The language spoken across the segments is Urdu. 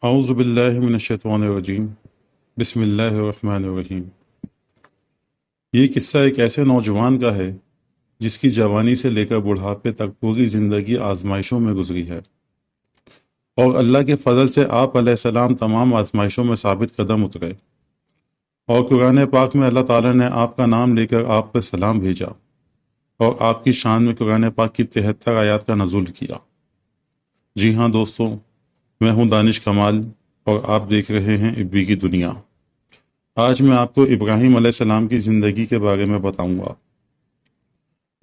اعوذ باللہ من الشیطان الرجیم بسم اللہ الرحمن الرحیم۔ یہ قصہ ایک ایسے نوجوان کا ہے جس کی جوانی سے لے کر بڑھاپے تک پوری زندگی آزمائشوں میں گزری ہے، اور اللہ کے فضل سے آپ علیہ السلام تمام آزمائشوں میں ثابت قدم اترے، اور قرآن پاک میں اللہ تعالیٰ نے آپ کا نام لے کر آپ پر سلام بھیجا اور آپ کی شان میں قرآن پاک کی 73 آیات کا نزول کیا۔ جی ہاں دوستوں، میں ہوں دانش کمال اور آپ دیکھ رہے ہیں ابی کی دنیا۔ آج میں آپ کو ابراہیم علیہ السلام کی زندگی کے بارے میں بتاؤں گا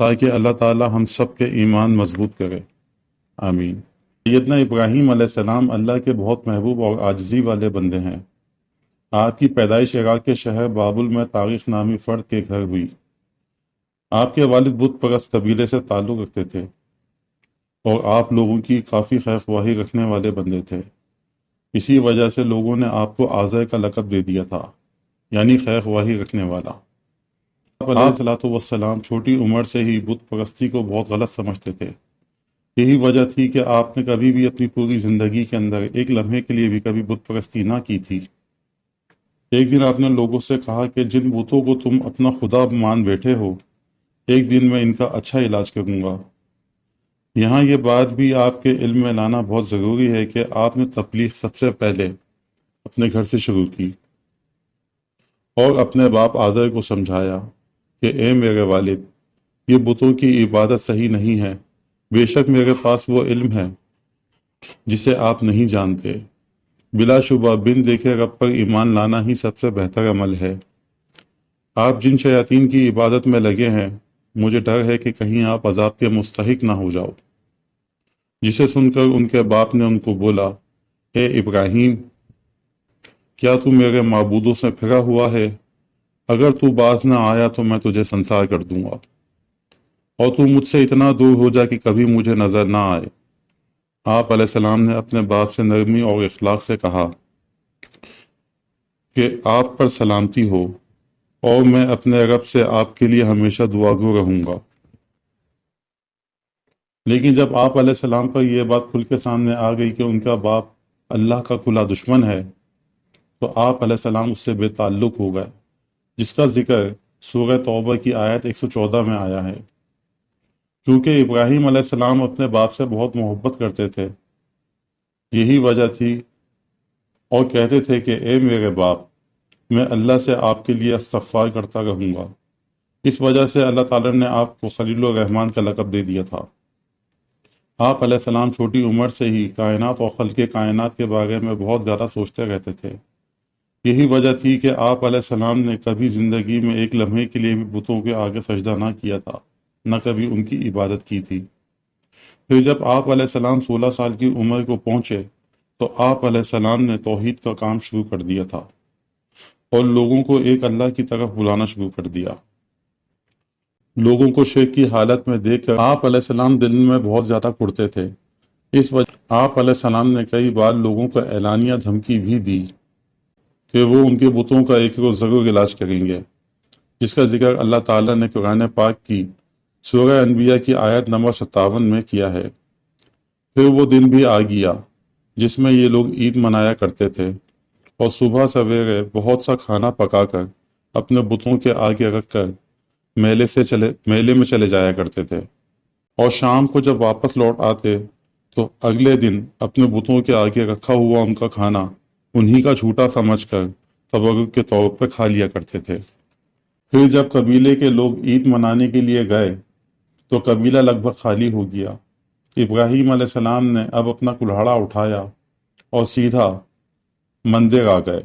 تاکہ اللہ تعالی ہم سب کے ایمان مضبوط کرے، آمین۔ سیدنا ابراہیم علیہ السلام اللہ کے بہت محبوب اور عاجزی والے بندے ہیں۔ آپ کی پیدائش عراق کے شہر بابل میں طارق نامی فرد کے گھر ہوئی۔ آپ کے والد بت پرست قبیلے سے تعلق رکھتے تھے اور آپ لوگوں کی کافی خیر خواہی رکھنے والے بندے تھے۔ اسی وجہ سے لوگوں نے آپ کو آزر کا لقب دے دیا تھا، یعنی خیر خواہی رکھنے والا۔ آپ علیہ السلام چھوٹی عمر سے ہی بت پرستی کو بہت غلط سمجھتے تھے۔ یہی وجہ تھی کہ آپ نے کبھی بھی اپنی پوری زندگی کے اندر ایک لمحے کے لیے بھی کبھی بت پرستی نہ کی تھی۔ ایک دن آپ نے لوگوں سے کہا کہ جن بتوں کو تم اپنا خدا مان بیٹھے ہو، ایک دن میں ان کا اچھا علاج کروں گا۔ یہاں یہ بات بھی آپ کے علم میں لانا بہت ضروری ہے کہ آپ نے تبلیغ سب سے پہلے اپنے گھر سے شروع کی اور اپنے باپ آزر کو سمجھایا کہ اے میرے والد، یہ بتوں کی عبادت صحیح نہیں ہے۔ بے شک میرے پاس وہ علم ہے جسے آپ نہیں جانتے۔ بلا شبہ بن دیکھے رب پر ایمان لانا ہی سب سے بہتر عمل ہے۔ آپ جن شیاطین کی عبادت میں لگے ہیں، مجھے ڈر ہے کہ کہیں آپ عذاب کے مستحق نہ ہو جاؤ۔ جسے سن کر ان کے باپ نے ان کو بولا، اے ابراہیم، کیا تو میرے معبودوں سے پھرا ہوا ہے؟ اگر تو باز نہ آیا تو میں تجھے سنسار کر دوں گا، اور تو مجھ سے اتنا دور ہو جا کہ کبھی مجھے نظر نہ آئے۔ آپ علیہ السلام نے اپنے باپ سے نرمی اور اخلاق سے کہا کہ آپ پر سلامتی ہو، اور میں اپنے رب سے آپ کے لیے ہمیشہ دعا گو رہوں گا۔ لیکن جب آپ علیہ السلام پر یہ بات کھل کے سامنے آ گئی کہ ان کا باپ اللہ کا کھلا دشمن ہے، تو آپ علیہ السلام اس سے بے تعلق ہو گئے، جس کا ذکر سورہ توبہ کی آیت 114 میں آیا ہے۔ چونکہ ابراہیم علیہ السلام اپنے باپ سے بہت محبت کرتے تھے، یہی وجہ تھی، اور کہتے تھے کہ اے میرے باپ، میں اللہ سے آپ کے لیے استغفار کرتا رہوں گا۔ اس وجہ سے اللہ تعالیٰ نے آپ کو خلیل الرحمن کا لقب دے دیا تھا۔ آپ علیہ السلام چھوٹی عمر سے ہی کائنات اور خلق کائنات کے بارے میں بہت زیادہ سوچتے رہتے تھے۔ یہی وجہ تھی کہ آپ علیہ السلام نے کبھی زندگی میں ایک لمحے کے لیے بھی بتوں کے آگے سجدہ نہ کیا تھا، نہ کبھی ان کی عبادت کی تھی۔ پھر جب آپ علیہ السلام 16 سال کی عمر کو پہنچے تو آپ علیہ السلام نے توحید کا کام شروع کر دیا تھا اور لوگوں کو ایک اللہ کی طرف بلانا شروع کر دیا۔ لوگوں کو شرک کی حالت میں دیکھ کر آپ علیہ السلام دل میں بہت زیادہ کڑتے تھے۔ اس وجہ آپ علیہ السلام نے کئی بار لوگوں کو اعلانیہ دھمکی بھی دی کہ وہ ان کے بتوں کا ایک روز ضرور علاج کریں گے، جس کا ذکر اللہ تعالیٰ نے قرآن پاک کی سورہ انبیاء کی آیت نمبر 57 میں کیا ہے۔ پھر وہ دن بھی آ گیا جس میں یہ لوگ عید منایا کرتے تھے اور صبح سویرے بہت سا کھانا پکا کر اپنے بتوں کے آگے رکھ کر میلے میں چلے جایا کرتے تھے، اور شام کو جب واپس لوٹ آتے تو اگلے دن اپنے بتوں کے آگے رکھا ہوا ان کا کھانا انہی کا جھوٹا سمجھ کر تبرک کے طور پر کھا لیا کرتے تھے۔ پھر جب قبیلے کے لوگ عید منانے کے لیے گئے تو قبیلہ لگ بھگ خالی ہو گیا۔ ابراہیم علیہ السلام نے اب اپنا کلہاڑا اٹھایا اور سیدھا مندر آ گئے،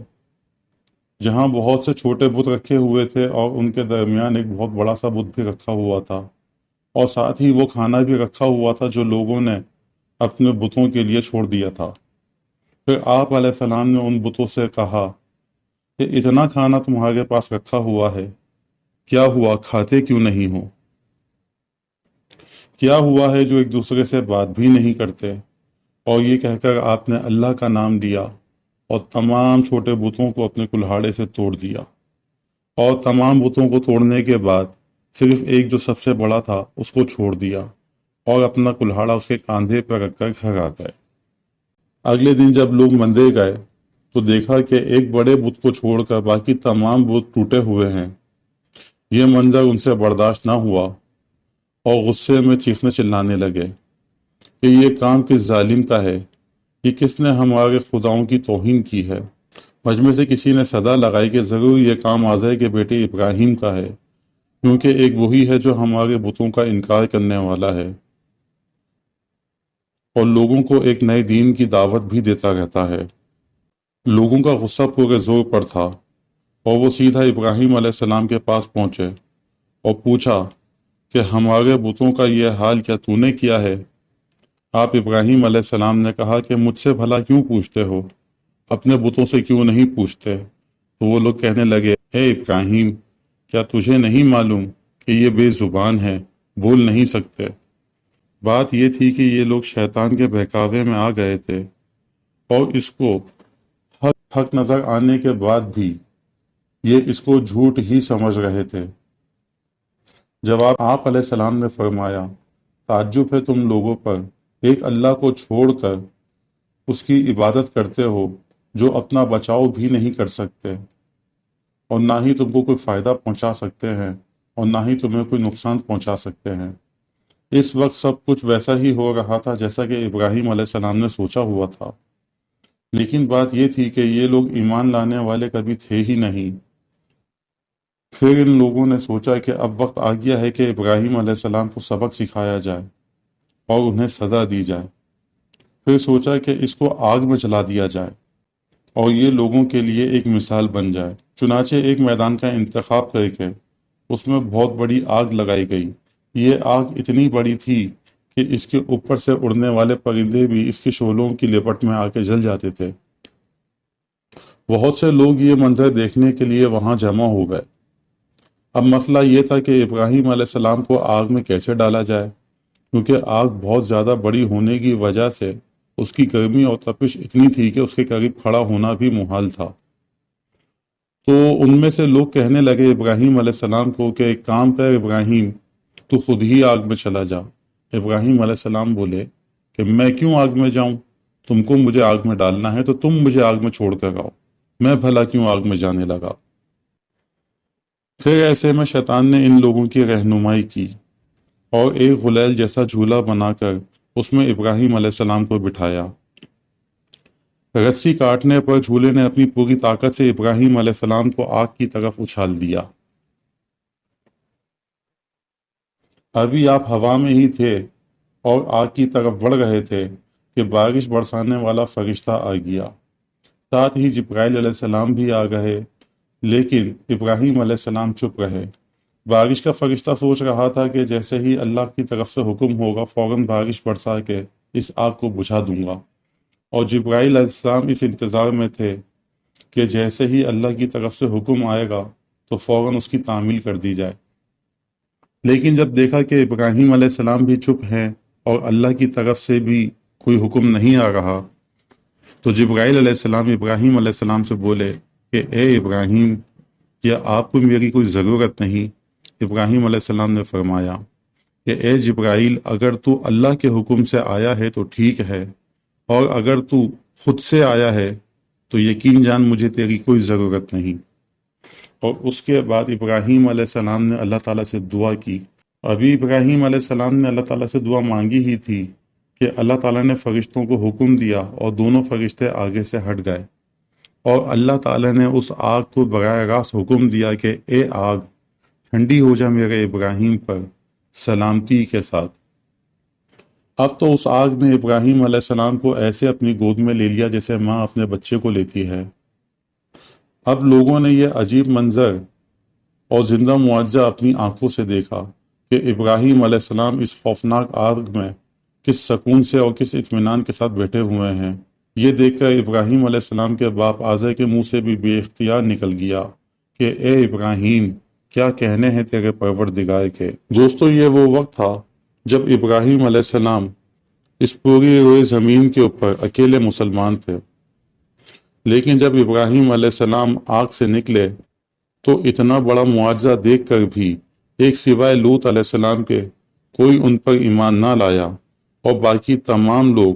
جہاں بہت سے چھوٹے بت رکھے ہوئے تھے اور ان کے درمیان ایک بہت بڑا سا بت بھی رکھا ہوا تھا، اور ساتھ ہی وہ کھانا بھی رکھا ہوا تھا جو لوگوں نے اپنے بتوں کے لیے چھوڑ دیا تھا۔ پھر آپ علیہ السلام نے ان بتوں سے کہا کہ اتنا کھانا تمہارے پاس رکھا ہوا ہے، کیا ہوا کھاتے کیوں نہیں ہو؟ کیا ہوا ہے جو ایک دوسرے سے بات بھی نہیں کرتے؟ اور یہ کہہ کر آپ نے اللہ کا نام لیا اور تمام چھوٹے بتوں کو اپنے کلہاڑے سے توڑ دیا، اور تمام بتوں کو توڑنے کے بعد صرف ایک جو سب سے بڑا تھا اس کو چھوڑ دیا اور اپنا کلہاڑا اس کے کاندھے پر رکھ کر گھر آ گئے۔ اگلے دن جب لوگ مندر گئے تو دیکھا کہ ایک بڑے بت کو چھوڑ کر باقی تمام بت ٹوٹے ہوئے ہیں۔ یہ منظر ان سے برداشت نہ ہوا اور غصے میں چیخنے چلانے لگے کہ یہ کام کس ظالم کا ہے، یہ کس نے ہمارے خداؤں کی توہین کی ہے۔ مجمع سے کسی نے صدا لگائی کہ ضرور یہ کام آزر کے بیٹے ابراہیم کا ہے، کیونکہ ایک وہی ہے جو ہمارے بتوں کا انکار کرنے والا ہے اور لوگوں کو ایک نئے دین کی دعوت بھی دیتا رہتا ہے۔ لوگوں کا غصہ پورے زور پر تھا اور وہ سیدھا ابراہیم علیہ السلام کے پاس پہنچے اور پوچھا کہ ہمارے بتوں کا یہ حال کیا تو نے کیا ہے؟ آپ ابراہیم علیہ السلام نے کہا کہ مجھ سے بھلا کیوں پوچھتے ہو، اپنے بتوں سے کیوں نہیں پوچھتے؟ تو وہ لوگ کہنے لگے، اے ابراہیم، کیا تجھے نہیں معلوم کہ یہ بے زبان ہے، بول نہیں سکتے؟ بات یہ تھی کہ یہ لوگ شیطان کے بہکاوے میں آ گئے تھے اور اس کو حق نظر آنے کے بعد بھی یہ اس کو جھوٹ ہی سمجھ رہے تھے۔ جواب آپ علیہ السلام نے فرمایا، تعجب ہے تم لوگوں پر، ایک اللہ کو چھوڑ کر اس کی عبادت کرتے ہو جو اپنا بچاؤ بھی نہیں کر سکتے اور نہ ہی تم کو کوئی فائدہ پہنچا سکتے ہیں اور نہ ہی تمہیں کوئی نقصان پہنچا سکتے ہیں۔ اس وقت سب کچھ ویسا ہی ہو رہا تھا جیسا کہ ابراہیم علیہ السلام نے سوچا ہوا تھا، لیکن بات یہ تھی کہ یہ لوگ ایمان لانے والے کبھی تھے ہی نہیں۔ پھر ان لوگوں نے سوچا کہ اب وقت آ گیا ہے کہ ابراہیم علیہ السلام کو سبق سکھایا جائے اور انہیں سزا دی جائے۔ پھر سوچا کہ اس کو آگ میں چلا دیا جائے اور یہ لوگوں کے لیے ایک مثال بن جائے۔ چنانچہ ایک میدان کا انتخاب کر کے اس میں بہت بڑی آگ لگائی گئی۔ یہ آگ اتنی بڑی تھی کہ اس کے اوپر سے اڑنے والے پرندے بھی اس کے شعلوں کی لپٹ میں آ کے جل جاتے تھے۔ بہت سے لوگ یہ منظر دیکھنے کے لیے وہاں جمع ہو گئے۔ اب مسئلہ یہ تھا کہ ابراہیم علیہ السلام کو آگ میں کیسے ڈالا جائے، کیونکہ آگ بہت زیادہ بڑی ہونے کی وجہ سے اس کی گرمی اور تپش اتنی تھی کہ اس کے قریب کھڑا ہونا بھی محال تھا۔ تو ان میں سے لوگ کہنے لگے ابراہیم علیہ السلام کو کہ ایک کام کر ابراہیم، تو خود ہی آگ میں چلا جا۔ ابراہیم علیہ السلام بولے کہ میں کیوں آگ میں جاؤں؟ تم کو مجھے آگ میں ڈالنا ہے تو تم مجھے آگ میں چھوڑ کر آؤ، میں بھلا کیوں آگ میں جانے لگا؟ پھر ایسے میں شیطان نے ان لوگوں کی رہنمائی کی اور ایک غلیل جیسا جھولا بنا کر اس میں ابراہیم علیہ السلام کو بٹھایا۔ رسی کاٹنے پر جھولے نے اپنی پوری طاقت سے ابراہیم علیہ السلام کو آگ کی طرف اچھال دیا۔ ابھی آپ ہوا میں ہی تھے اور آگ کی طرف بڑھ رہے تھے کہ بارش برسانے والا فرشتہ آ گیا، ساتھ ہی جبرائیل علیہ السلام بھی آ گئے، لیکن ابراہیم علیہ السلام چپ رہے۔ بارش کا فرشتہ سوچ رہا تھا کہ جیسے ہی اللہ کی طرف سے حکم ہوگا فوراً بارش برسا کے اس آگ کو بجھا دوں گا، اور جبرائیل علیہ السلام اس انتظار میں تھے کہ جیسے ہی اللہ کی طرف سے حکم آئے گا تو فوراً اس کی تعمیل کر دی جائے۔ لیکن جب دیکھا کہ ابراہیم علیہ السلام بھی چپ ہیں اور اللہ کی طرف سے بھی کوئی حکم نہیں آ رہا، تو جبرائیل علیہ السلام ابراہیم علیہ السلام سے بولے کہ اے ابراہیم، کیا آپ کو میری کوئی ضرورت نہیں؟ ابراہیم علیہ السلام نے فرمایا کہ اے جبرائیل، اگر تو اللہ کے حکم سے آیا ہے تو ٹھیک ہے، اور اگر تو خود سے آیا ہے تو یقین جان مجھے تیری کوئی ضرورت نہیں۔ اور اس کے بعد ابراہیم علیہ السلام نے اللہ تعالیٰ سے دعا کی۔ ابھی ابراہیم علیہ السلام نے اللہ تعالیٰ سے دعا مانگی ہی تھی کہ اللہ تعالیٰ نے فرشتوں کو حکم دیا اور دونوں فرشتے آگے سے ہٹ گئے، اور اللہ تعالیٰ نے اس آگ کو براہ راست حکم دیا کہ اے آگ، ٹھنڈی ہو جا میرے ابراہیم پر سلامتی کے ساتھ۔ اب تو اس آگ نے ابراہیم علیہ السلام کو ایسے اپنی گود میں لے لیا جیسے ماں اپنے بچے کو لیتی ہے۔ اب لوگوں نے یہ عجیب منظر اور زندہ معجزہ اپنی آنکھوں سے دیکھا کہ ابراہیم علیہ السلام اس خوفناک آگ میں کس سکون سے اور کس اطمینان کے ساتھ بیٹھے ہوئے ہیں۔ یہ دیکھ کر ابراہیم علیہ السلام کے باپ آزر کے منہ سے بھی بے اختیار نکل گیا کہ اے ابراہیم، کیا کہنے ہیں تیرے پروردگار کے۔ دوستو، یہ وہ وقت تھا جب ابراہیم علیہ السلام اس پوری روئے زمین کے اوپر اکیلے مسلمان تھے، لیکن جب ابراہیم علیہ السلام آگ سے نکلے تو اتنا بڑا معجزہ دیکھ کر بھی ایک سوائے لوط علیہ السلام کے کوئی ان پر ایمان نہ لایا، اور باقی تمام لوگ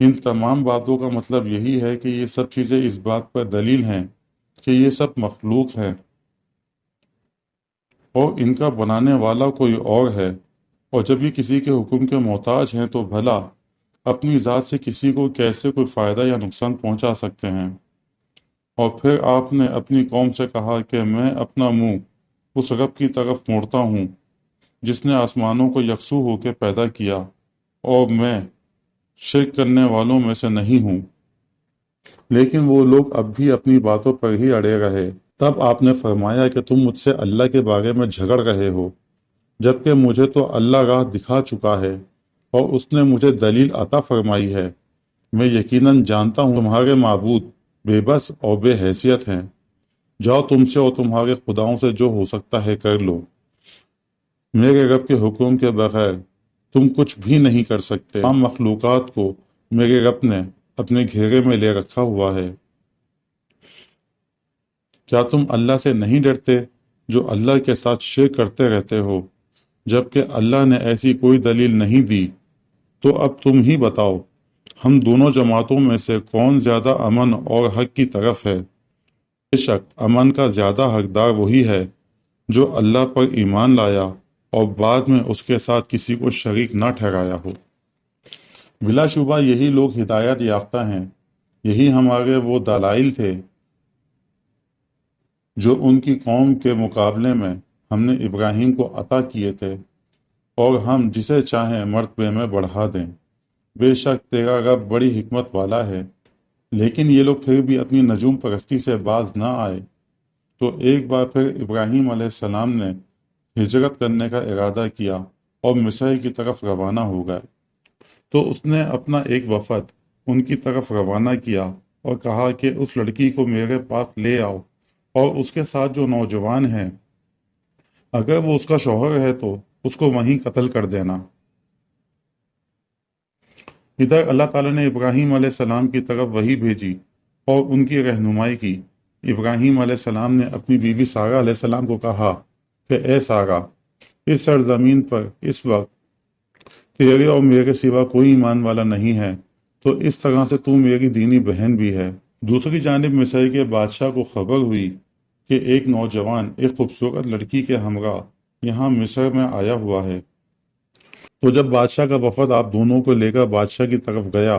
ان تمام باتوں کا مطلب یہی ہے کہ یہ سب چیزیں اس بات پر دلیل ہیں کہ یہ سب مخلوق ہے اور ان کا بنانے والا کوئی اور ہے، اور جب یہ کسی کے حکم کے محتاج ہیں تو بھلا اپنی ذات سے کسی کو کیسے کوئی فائدہ یا نقصان پہنچا سکتے ہیں۔ اور پھر آپ نے اپنی قوم سے کہا کہ میں اپنا منہ اس رب کی طرف موڑتا ہوں جس نے آسمانوں کو یکسو ہو کے پیدا کیا، اور میں شرک کرنے والوں میں سے نہیں ہوں۔ لیکن وہ لوگ اب بھی اپنی باتوں پر ہی اڑے رہے۔ تب آپ نے فرمایا کہ تم مجھ سے اللہ کے بارے میں جھگڑ رہے ہو، جبکہ مجھے تو اللہ راہ دکھا چکا ہے اور اس نے مجھے دلیل عطا فرمائی ہے۔ میں یقیناً جانتا ہوں تمہارے معبود بے بس اور بے حیثیت ہیں۔ جاؤ تم سے اور تمہارے خداؤں سے جو ہو سکتا ہے کر لو، میرے رب کے حکم کے بغیر تم کچھ بھی نہیں کر سکتے۔ تمام مخلوقات کو میرے رب نے اپنے گھیرے میں لے رکھا ہوا ہے۔ کیا تم اللہ سے نہیں ڈرتے جو اللہ کے ساتھ شرک کرتے رہتے ہو، جبکہ اللہ نے ایسی کوئی دلیل نہیں دی؟ تو اب تم ہی بتاؤ، ہم دونوں جماعتوں میں سے کون زیادہ امن اور حق کی طرف ہے؟ بے شک امن کا زیادہ حقدار وہی ہے جو اللہ پر ایمان لایا اور بعد میں اس کے ساتھ کسی کو شریک نہ ٹھہرایا ہو۔ بلا شبہ یہی لوگ ہدایت یافتہ ہیں، یہی ہمارے وہ دلائل تھے جو ان کی قوم کے مقابلے میں ہم نے ابراہیم کو عطا کیے تھے، اور ہم جسے چاہیں مرتبے میں بڑھا دیں۔ بے شک تیرا رب بڑی حکمت والا ہے۔ لیکن یہ لوگ پھر بھی اپنی نجوم پرستی سے باز نہ آئے، تو ایک بار پھر ابراہیم علیہ السلام نے ہجرت کرنے کا ارادہ کیا اور مصر کی طرف روانہ ہو گئے۔ تو اس نے اپنا ایک وفد ان کی طرف روانہ کیا اور کہا کہ اس لڑکی کو میرے پاس لے آؤ، اور اس کے ساتھ جو نوجوان ہے، اگر وہ اس کا شوہر ہے تو اس کو وہیں قتل کر دینا۔ ادھر اللہ تعالیٰ نے ابراہیم علیہ السلام کی طرف وحی بھیجی اور ان کی رہنمائی کی۔ ابراہیم علیہ السلام نے اپنی بیوی سارہ علیہ السلام کو کہا کہ اے سارہ، اس سرزمین پر اس وقت تیرے اور میرے سوا کوئی ایمان والا نہیں ہے، تو اس طرح سے تو میری دینی بہن بھی ہے۔ دوسری جانب مصر کے بادشاہ کو خبر ہوئی کہ ایک نوجوان ایک خوبصورت لڑکی کے ہمراہ یہاں مصر میں آیا ہوا ہے۔ تو جب بادشاہ کا وفد آپ دونوں کو لے کر بادشاہ کی طرف گیا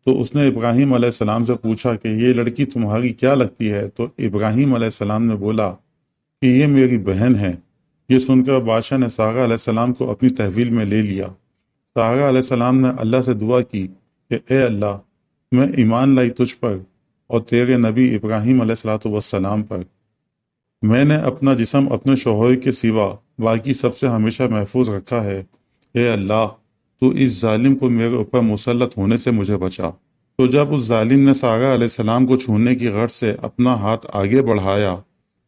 تو اس نے ابراہیم علیہ السلام سے پوچھا کہ یہ لڑکی تمہاری کیا لگتی ہے؟ تو ابراہیم علیہ السلام نے بولا کہ یہ میری بہن ہے۔ یہ سن کر بادشاہ نے سارہ علیہ السلام کو اپنی تحویل میں لے لیا۔ سارہ علیہ السلام نے اللہ سے دعا کی کہ اے اللہ، میں ایمان لائی تجھ پر اور تیرے نبی ابراہیم علیہ السلام پر۔ میں نے اپنا جسم اپنے شوہر کے سوا باقی سب سے ہمیشہ محفوظ رکھا ہے۔ اے اللہ، تو اس ظالم کو میرے اوپر مسلط ہونے سے مجھے بچا۔ تو جب اس ظالم نے سارہ علیہ السلام کو چھونے کی غرض سے اپنا ہاتھ آگے بڑھایا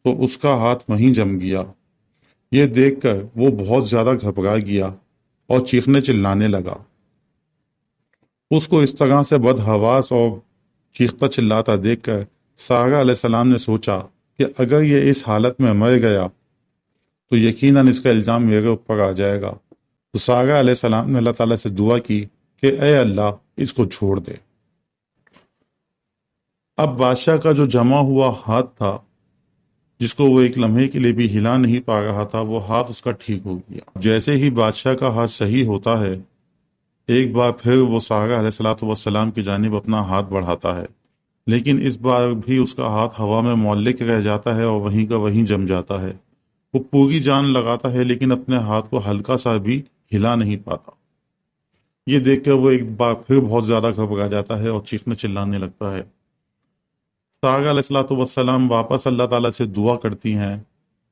تو اس کا ہاتھ وہیں جم گیا۔ یہ دیکھ کر وہ بہت زیادہ گھبرا گیا اور چیخنے چلانے لگا۔ اس کو اس طرح سے بدحواس اور چیختا چلاتا دیکھ کر سارہ علیہ السلام نے سوچا کہ اگر یہ اس حالت میں مر گیا تو یقیناً اس کا الزام میرے اوپر آ جائے گا۔ تو سارہ علیہ السلام نے اللہ تعالیٰ سے دعا کی کہ اے اللہ، اس کو چھوڑ دے۔ اب بادشاہ کا جو جمع ہوا ہاتھ تھا، جس کو وہ ایک لمحے کے لیے بھی ہلا نہیں پا رہا تھا، وہ ہاتھ اس کا ٹھیک ہو گیا۔ جیسے ہی بادشاہ کا ہاتھ صحیح ہوتا ہے، ایک بار پھر وہ سارہ علیہ السلام کی جانب اپنا ہاتھ بڑھاتا ہے، لیکن اس بار بھی اس کا ہاتھ ہوا میں معلق رہ جاتا ہے اور وہیں کا وہیں جم جاتا ہے۔ وہ پوری جان لگاتا ہے لیکن اپنے ہاتھ کو ہلکا سا بھی ہلا نہیں پاتا۔ یہ دیکھ کر وہ ایک بار پھر بہت زیادہ گھبرا جاتا ہے اور چیخنے چلانے لگتا ہے۔ سارہ علیہ السلام واپس اللہ تعالیٰ سے دعا کرتی ہیں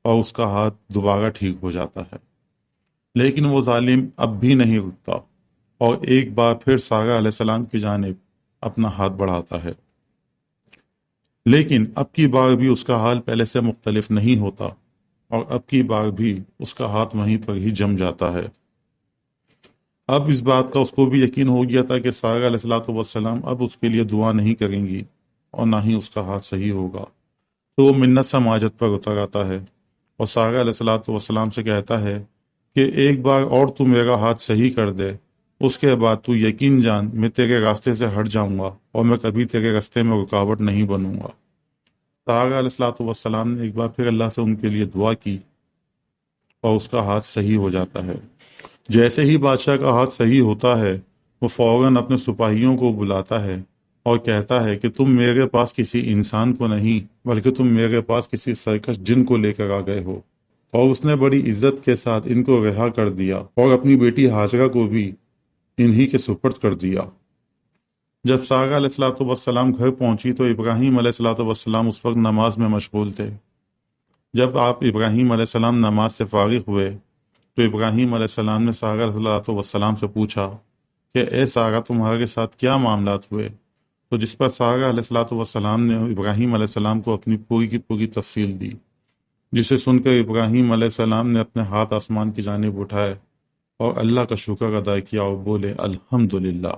اور اس کا ہاتھ دوبارہ ٹھیک ہو جاتا ہے، لیکن وہ ظالم اب بھی نہیں رکتا اور ایک بار پھر سارہ علیہ السلام کی جانب اپنا ہاتھ بڑھاتا ہے، لیکن اب کی بار بھی اس کا حال پہلے سے مختلف نہیں ہوتا اور اب کی بار بھی اس کا ہاتھ وہیں پر ہی جم جاتا ہے۔ اب اس بات کا اس کو بھی یقین ہو گیا تھا کہ سارہ علیہ السلام اب اس کے لیے دعا نہیں کریں گی اور نہ ہی اس کا ہاتھ صحیح ہوگا۔ تو وہ منت سماجت پر اتر آتا ہے اور سارہ علیہ السلام سے کہتا ہے کہ ایک بار اور تو میرا ہاتھ صحیح کر دے اس کے بعد تو یقین جان میں تیرے راستے سے ہٹ جاؤں گا اور میں کبھی تیرے راستے میں رکاوٹ نہیں بنوں گا۔ سارہ علیہ السلام نے ایک بار پھر اللہ سے ان کے لیے دعا کی اور اس کا ہاتھ صحیح ہو جاتا ہے۔ جیسے ہی بادشاہ کا ہاتھ صحیح ہوتا ہے وہ فوراً اپنے سپاہیوں کو بلاتا ہے اور کہتا ہے کہ تم میرے پاس کسی انسان کو نہیں بلکہ تم میرے پاس کسی سرکش جن کو لے کر آ گئے ہو، اور اس نے بڑی عزت کے ساتھ ان کو رہا کر دیا اور اپنی بیٹی ہاجرہ کو بھی انہی کے سپرد کر دیا۔ جب سارہ علیہ السلام گھر پہنچی تو ابراہیم علیہ السلام اس وقت نماز میں مشغول تھے۔ جب آپ ابراہیم علیہ السلام نماز سے فارغ ہوئے تو ابراہیم علیہ السلام نے سارہ علیہ السلام سے پوچھا کہ اے سارہ تمہارے ساتھ کیا معاملات ہوئے؟ تو جس پر سارہ علیہ السلام نے ابراہیم علیہ السلام کو اپنی پوری کی پوری تفصیل دی، جسے سن کر ابراہیم علیہ السلام نے اپنے ہاتھ آسمان کی جانب اٹھائے اور اللہ کا شکر ادا کیا اور بولے الحمدللہ۔